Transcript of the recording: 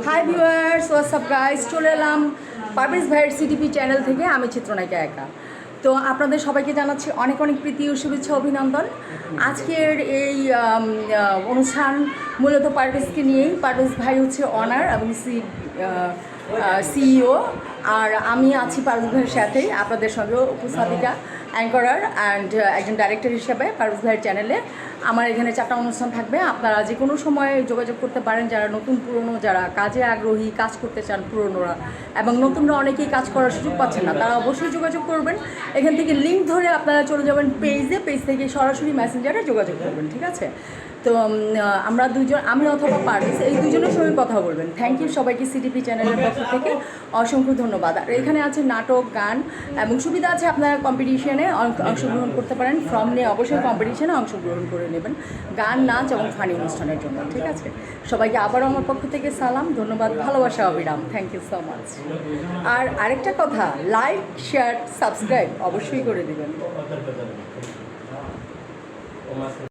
Hi viewers, WhatsApp guys, চলে এলাম পারভেজ ভাইয়ের সিটিভি চ্যানেল থেকে। আমি চিত্রনায়িকা একা। তো আপনাদের সবাইকে জানাচ্ছি অনেক অনেক প্রীতি ও শুভেচ্ছা, অভিনন্দন। আজকের এই অনুষ্ঠান মূলত পারভেজকে নিয়েই। পারভেজ ভাই হচ্ছে অনার এবং সিইও, আর আমি আছি পারভেজ ভাইয়ের সাথেই আপনাদের সঙ্গে উপস্থাপিকা, অ্যাঙ্করার অ্যান্ড একজন ডাইরেক্টর হিসাবে পারভেজ ভাইয়ের চ্যানেলে। আমার এখানে 4টা অনুষ্ঠান থাকবে। আপনারা যে কোনো সময় যোগাযোগ করতে পারেন, যারা নতুন পুরনো, যারা কাজে আগ্রহী, কাজ করতে চান পুরনোরা, এবং নতুনরা অনেকেই কাজ করার সুযোগ পাচ্ছেন না, তারা অবশ্যই যোগাযোগ করবেন। এখান থেকে লিঙ্ক ধরে আপনারা চলে যাবেন পেজ থেকে সরাসরি মেসেঞ্জারে যোগাযোগ করবেন, ঠিক আছে? তো আমরা দুজন, আমি অথবা পারভেজ, এই দুজনের সঙ্গে কথা বলবেন। থ্যাংক ইউ সবাইকে সিটিভি চ্যানেলের পক্ষ থেকে অসংখ্য ধন্যবাদ। আর এখানে আছে নাটক, গান এবং সুবিধা আছে, আপনারা কম্পিটিশনে অংশগ্রহণ করতে পারেন। ফর্ম নিয়ে অবশ্যই কম্পিটিশনে অংশগ্রহণ করে নেবেন, গান, নাচ এবং ফানি অনুষ্ঠানের জন্য, ঠিক আছে? সবাইকে আবারও আমার পক্ষ থেকে সালাম, ধন্যবাদ, ভালোবাসা, অবিরাম। Thank you so much. আর আরেকটা কথা, লাইক, শেয়ার, সাবস্ক্রাইব অবশ্যই করে দেবেন।